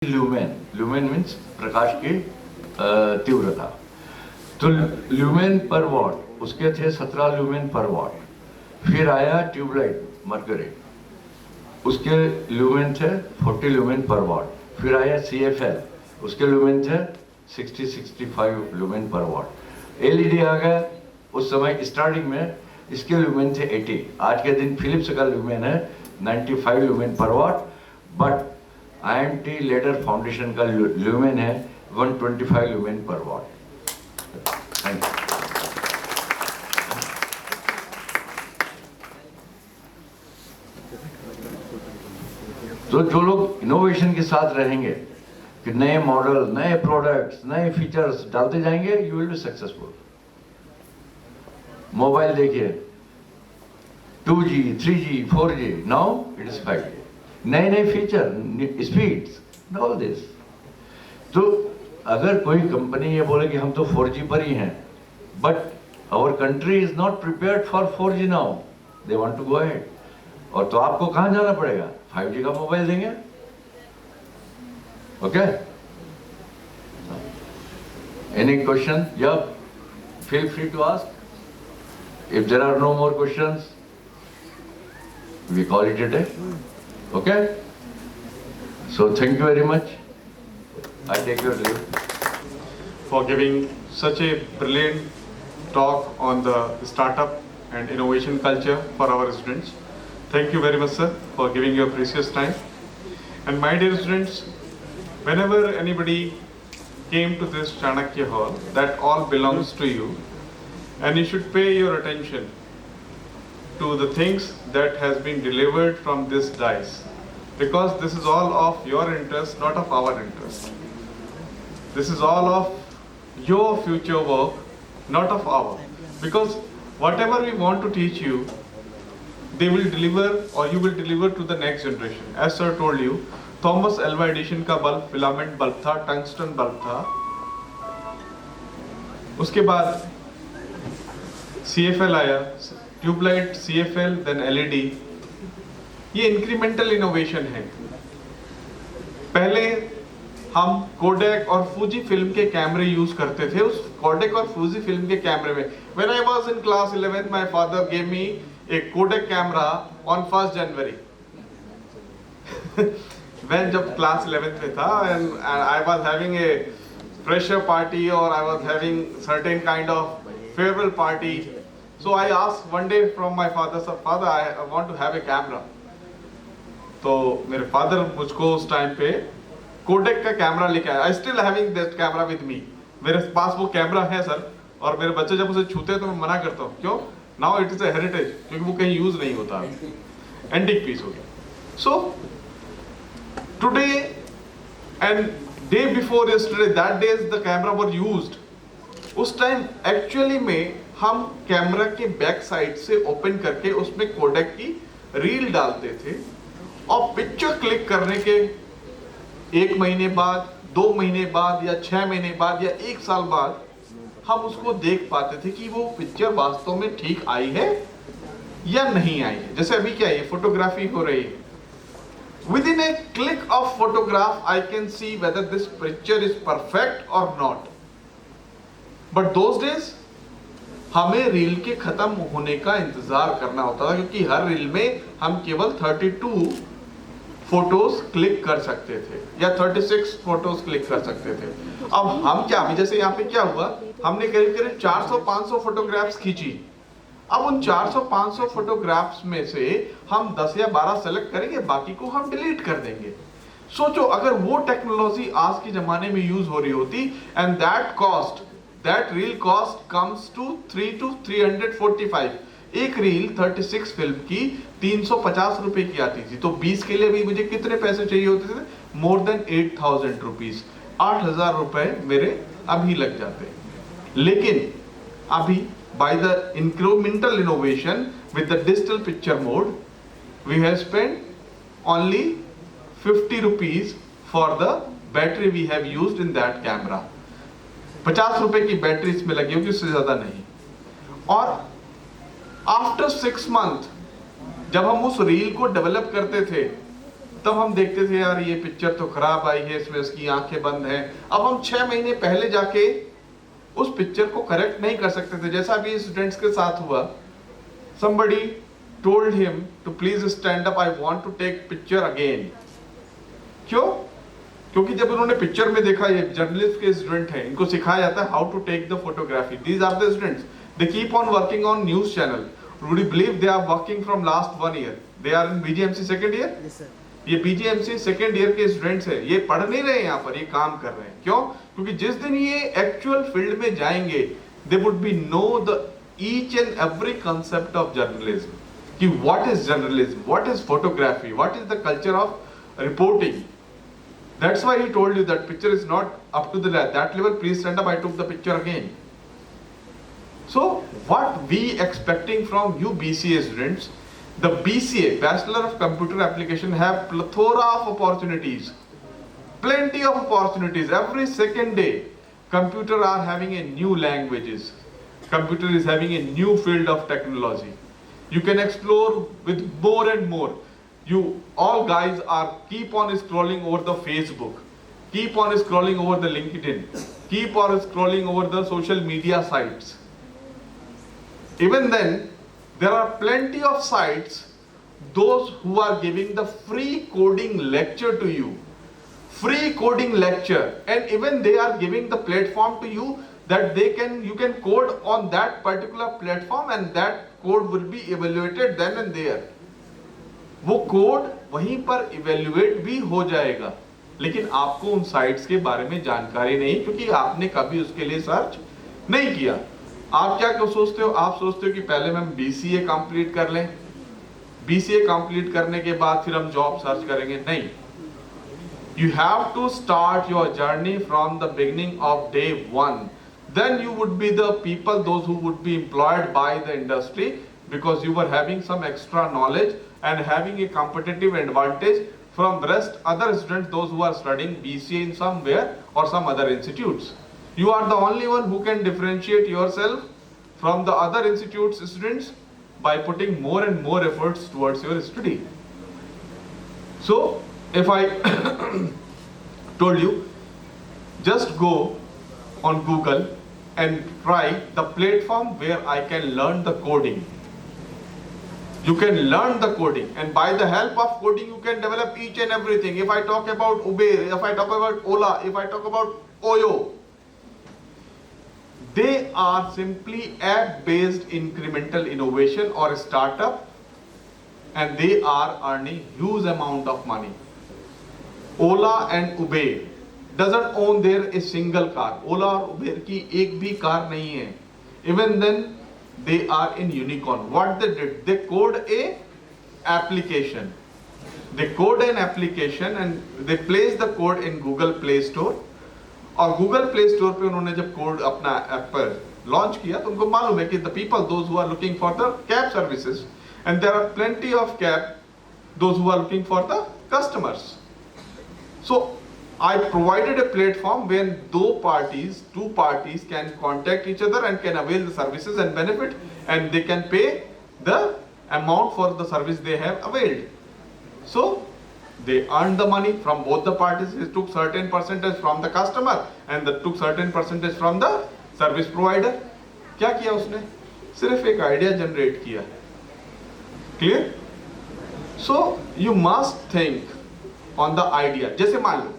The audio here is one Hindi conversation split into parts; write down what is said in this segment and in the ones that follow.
ल्यूमेन, ल्यूमेन मीन्स प्रकाश की तीव्रता। तो ल्यूमेन पर वॉट उसके थे 17 ल्यूमेन पर वॉट। फिर आया ट्यूबलाइट मरकरी, उसके ल्यूमेन थे 40 ल्यूमेन पर वॉट। फिर आया CFL, उसके ल्यूमेन थे 60-65 ल्यूमेन पर वॉट। LED आ गया उस समय स्टार्टिंग में, इसके ल्यूमेन थे 80। आज के दिन फिलिप्स का ल्यूमेन है 95 ल्यूमेन पर what, but IMT ladder foundation का ल्यूमेन है 125 ल्यूमेन पर वॉट। Thank you. तो जो लोग इनोवेशन के साथ रहेंगे कि नए मॉडल, नए प्रोडक्ट्स, नए फीचर्स डालते जाएंगे, you will be successful. Mobile देखिए 2G, 3G, 4G, now it is 5G। नए नए फीचर, स्पीड्स, ऑल दिस। तो अगर कोई कंपनी ये बोले कि हम तो 4G पर ही हैं, but our country is not prepared for 4G now, they want to go ahead, और तो आपको कहां जाना पड़ेगा? 5G का मोबाइल देंगे। Okay, any question? या feel free to ask. If there are no more questions, we call it a day. Okay, so thank you very much. I take your leave. For giving such a brilliant talk on the startup and innovation culture for our students. Thank you very much, sir, for giving your precious time. And my dear students, whenever anybody came to this Chanakya hall, that all belongs to you, and you should pay your attention to the things that has been delivered from this dice, because this is all of your interest, not of our interest. This is all of your future work, not of our, because whatever we want to teach you, they will deliver, or you will deliver to the next generation. As sir told you, Thomas Alva Edison का बल्ब फिलामेंट बल्ब था, टंगस्टन बल्ब था। उसके बाद CFL आया, ट्यूबलाइट, CFL, देन LED। ये इंक्रीमेंटल इनोवेशन है। पहले हम कोडेक और फूजी फिल्म के कैमरे यूज करते थे। उस कोडेक और फूजी फिल्म के कैमरे में, when I was in class 11th, my father gave me a Kodak camera on 1st January। When जब क्लास 11th में था, and I was having a fresher party, और I was having certain kind of farewell party. So I asked one day from my father, sir, father, I want to have a camera. तो मेरे फादर मुझको उस टाइम पे कोडेक का कैमरा लेके आया। I still having that camera with me. मेरे पास वो कैमरा है सर, और मेरे बच्चे जब उसे छूते हैं तो मैं मना करता हूँ। क्यों? Now it is a heritage, क्योंकि वो कहीं यूज नहीं होता, एंटीक पीस हो गया। So today and day before yesterday, that days the camera were used. उस टाइम एक्चुअली में हम कैमरा के बैक साइड से ओपन करके उसमें कोडेक की रील डालते थे, और पिक्चर क्लिक करने के 1 महीने बाद, 2 महीने बाद, या 6 महीने बाद, या 1 साल बाद हम उसको देख पाते थे कि वो पिक्चर वास्तव में ठीक आई है या नहीं आई है। जैसे अभी क्या है, फोटोग्राफी हो रही है, with in A click of photograph I can see whether this picture is perfect और नॉट। बट दोज डेज हमें रील के खत्म होने का इंतजार करना होता था, क्योंकि हर रील में हम केवल 32 फोटोज क्लिक कर सकते थे, या 36 फोटोज क्लिक कर सकते थे। अब हम क्या, अभी जैसे यहाँ पे क्या हुआ, हमने करीब करीब 400-500 फोटोग्राफ्स खींची। अब उन 400-500 फोटोग्राफ्स में से हम 10 या 12 सेलेक्ट करेंगे, बाकी को हम डिलीट कर देंगे। सोचो अगर वो टेक्नोलॉजी आज के जमाने में यूज हो रही होती, and that cost, that reel cost comes to 3 to 345। एक रील 36 फिल्म की 350 रुपए की आती थी, तो 20 के लिए भी मुझे कितने पैसे चाहिए होते थे? मोर देन 8000 रुपीज, 8000 रुपए मेरे अभी लग जाते। लेकिन अभी by the incremental innovation with the digital picture mode, we have spent only 50 rupees for the battery we have used in that camera. 50 रुपए की बैटरी इसमें लगी होगी, उससे ज्यादा नहीं। और आफ्टर 6 मंथ जब हम उस रील को डेवलप करते थे, तब हम देखते थे यार ये पिक्चर तो खराब आई है, इसमें उसकी आंखें बंद हैं। अब हम 6 महीने पहले जाके उस पिक्चर को करेक्ट नहीं कर सकते थे। जैसा अभी स्टूडेंट्स के साथ हुआ, somebody told him to please stand up, I want to take picture again। क्यों? क्योंकि जब उन्होंने पिक्चर में देखा, ये जर्नलिस्ट के स्टूडेंट हैं, इनको सिखाया जाता है how to take the photography. These are the students, they keep on working on news channel. Would you believe they are working from last 1 year, they are in BGMC second year. Yes, sir. ये बीजीएमसी सेकंड ईयर के स्टूडेंट्स हैं, ये पढ़ नहीं रहे हैं यहाँ पर, ये काम कर रहे हैं। क्यों? क्योंकि जिस दिन ये एक्चुअल फील्ड में जाएंगे, they would be know the each and every concept of journalism, कि what is journalism, what is photography, what is the culture of reporting. That's why he told you that picture is not up to that level. Please stand up. I took the picture again. So what we expecting from you BCA students? The BCA, Bachelor of Computer Application, have plethora of opportunities, plenty of opportunities. Every second day, computer are having a new languages. Computer is having a new field of technology. You can explore with more and more. You all guys are keep on scrolling over the Facebook, keep on scrolling over the LinkedIn, keep on scrolling over the social media sites. Even then, there are plenty of sites, those who are giving the free coding lecture to you, free coding lecture, and even they are giving the platform to you that you can code on that particular platform, and that code will be evaluated then and there. वो कोड वहीं पर इवेल्युएट भी हो जाएगा, लेकिन आपको उन साइट्स के बारे में जानकारी नहीं, क्योंकि आपने कभी उसके लिए सर्च नहीं किया। आप क्या सोचते हो? आप सोचते हो कि पहले हम बीसीए कंप्लीट कर लें, बीसीए कंप्लीट करने के बाद फिर हम जॉब सर्च करेंगे। नहीं, you have to start your journey from the beginning of day 1, then you would be the people, those who would be employed by the industry, because you were having some extra knowledge and having a competitive advantage from rest other students, those who are studying BCA in somewhere or some other institutes. You are the only one who can differentiate yourself from the other institutes students by putting more and more efforts towards your study. So if I told you, just go on Google and try the platform where I can learn the coding. You can learn the coding, and by the help of coding you can develop each and everything. If I talk about Uber, if I talk about Ola, if I talk about Oyo, they are simply app-based incremental innovation or startup, and they are earning huge amount of money. Ola and Uber doesn't own there a single car. Ola और Uber की एक भी कार नहीं है. Even then, they are in unicorn. What they did, they code a application. They code an application and they place the code in Google Play Store. और Google Play Store पे उन्होंने जब कोड अपना ऐप पर लॉन्च किया, तो उनको मालूम है कि the people, those who are looking for the cab services, and there are plenty of cab, those who are looking for the customers. So I provided a platform when two parties can contact each other and can avail the services and benefit, and they can pay the amount for the service they have availed. So they earned the money from both the parties. They took certain percentage from the customer and they took certain percentage from the service provider. क्या किया उसने? सिर्फ एक आइडिया जनरेट किया। Clear? So you must think on the idea. जैसे मान लो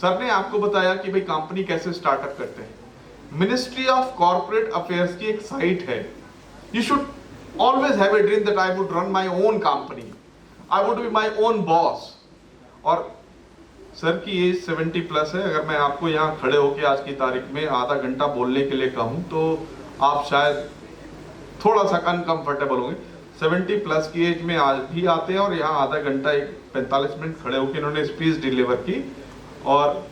सर ने आपको बताया कि भाई कंपनी कैसे स्टार्टअप करते हैं। मिनिस्ट्री ऑफ कॉर्पोरेट अफेयर्स की एक साइट है। You should always have a dream that I would run my own company, I would be my own boss. और सर की एज 70+ है। अगर मैं आपको यहाँ खड़े होकर आज की तारीख में आधा घंटा बोलने के लिए कहूँ तो आप शायद थोड़ा सा अनकंफर्टेबल होंगे। 70+ की एज में आज भी आते हैं और यहाँ आधा घंटा 45 मिनट खड़े होकर इन्होंने स्पीच डिलीवर की और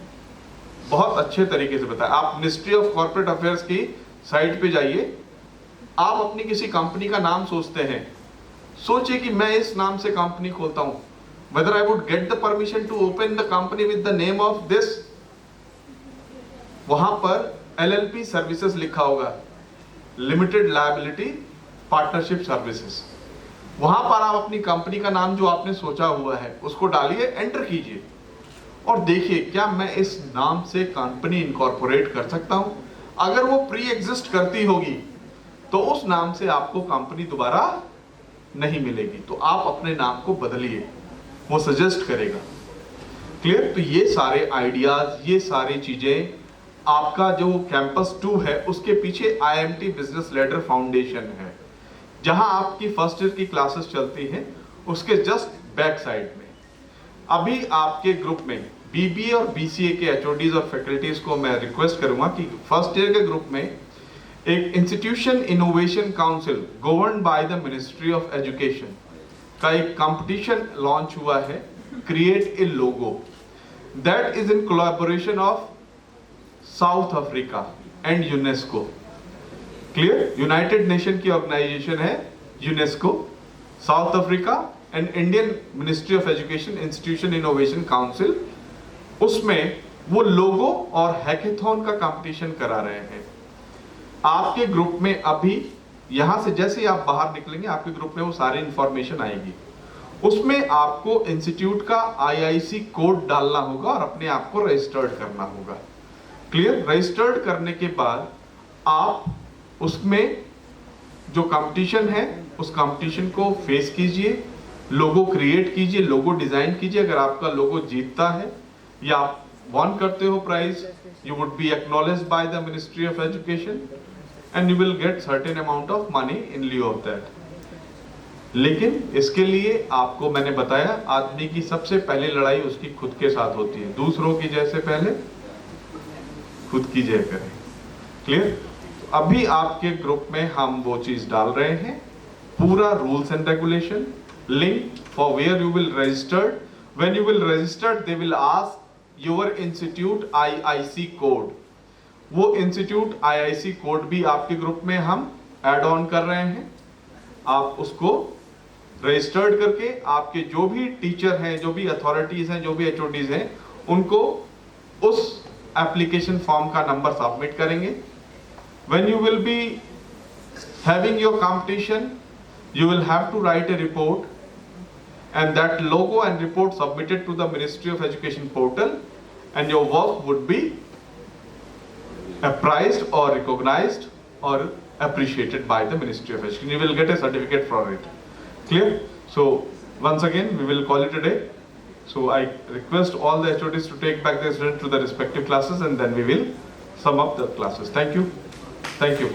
बहुत अच्छे तरीके से बताया। आप मिनिस्ट्री ऑफ कॉर्पोरेट अफेयर्स की साइट पे जाइए, आप अपनी किसी कंपनी का नाम सोचते हैं, सोचिए कि मैं इस नाम से कंपनी खोलता हूं, whether I would get the permission to open the company with the name of this, वहां पर LLP सर्विसेज लिखा होगा, लिमिटेड लायबिलिटी पार्टनरशिप सर्विसेज। वहां पर आप अपनी कंपनी का नाम जो आपने सोचा हुआ है उसको डालिए, एंटर कीजिए और देखिए क्या मैं इस नाम से कंपनी इनकॉर्पोरेट कर सकता हूं। अगर वो प्री एग्जिस्ट करती होगी तो उस नाम से आपको कंपनी दोबारा नहीं मिलेगी, तो आप अपने नाम को बदलिए, वो सजेस्ट करेगा। क्लियर? तो ये सारे आइडियाज, ये सारी चीजें, आपका जो कैंपस 2 है उसके पीछे IMT बिजनेस लीडर फाउंडेशन है, जहां आपकी फर्स्ट ईयर की क्लासेस चलती हैं, उसके जस्ट बैक साइड में अभी आपके ग्रुप में BBA और BCA के HODs और फैकल्टीज को मैं रिक्वेस्ट करूंगा कि फर्स्ट ईयर के ग्रुप में एक institution innovation council govern by the ministry of education का एक कंपटीशन लॉन्च हुआ है, create a logo, that is in collaboration of south Africa and UNESCO. Clear? United nation की ऑर्गेनाइजेशन है UNESCO, south Africa and Indian ministry of education institution innovation council, उसमें वो लोगो और हैकेथॉन का कंपटीशन करा रहे हैं। आपके ग्रुप में अभी यहां से जैसे ही आप बाहर निकलेंगे आपके ग्रुप में वो सारी इंफॉर्मेशन आएगी, उसमें आपको इंस्टीट्यूट का IIC कोड डालना होगा और अपने आप को रजिस्टर्ड करना होगा। क्लियर? रजिस्टर्ड करने के बाद आप उसमें जो कंपटीशन है उस कंपटीशन को फेस कीजिए, लोगो क्रिएट कीजिए, लोगो डिजाइन कीजिए। अगर आपका लोगो जीतता है या आप वन करते हो prize, you would be acknowledged by the ministry of education and you will get certain amount of money in lieu of that. लेकिन इसके लिए आपको मैंने बताया, आदमी की सबसे पहली लड़ाई उसकी खुद के साथ होती है, दूसरों की जय से पहले खुद की जय करें। क्लियर? अभी आपके ग्रुप में हम वो चीज डाल रहे हैं, पूरा rules and regulation, link for where you will registered, when you will registered they will ask your institute IIC code. वो इंस्टीट्यूट IIC कोड भी आपके ग्रुप में हम ऐड ऑन कर रहे हैं। आप उसको रजिस्टर्ड करके आपके जो भी टीचर हैं, जो भी अथॉरिटीज हैं, जो भी HODs हैं, उनको उस एप्लीकेशन फॉर्म का नंबर सबमिट करेंगे। When you will be having your competition, you will have to write a report, and that logo and report submitted to the Ministry of Education portal, and your work would be appraised or recognized or appreciated by the Ministry of Education. You will get a certificate for it. Clear? So once again, we will call it a day. So I request all the HODs to take back their students to the respective classes, and then we will sum up the classes. Thank you. Thank you.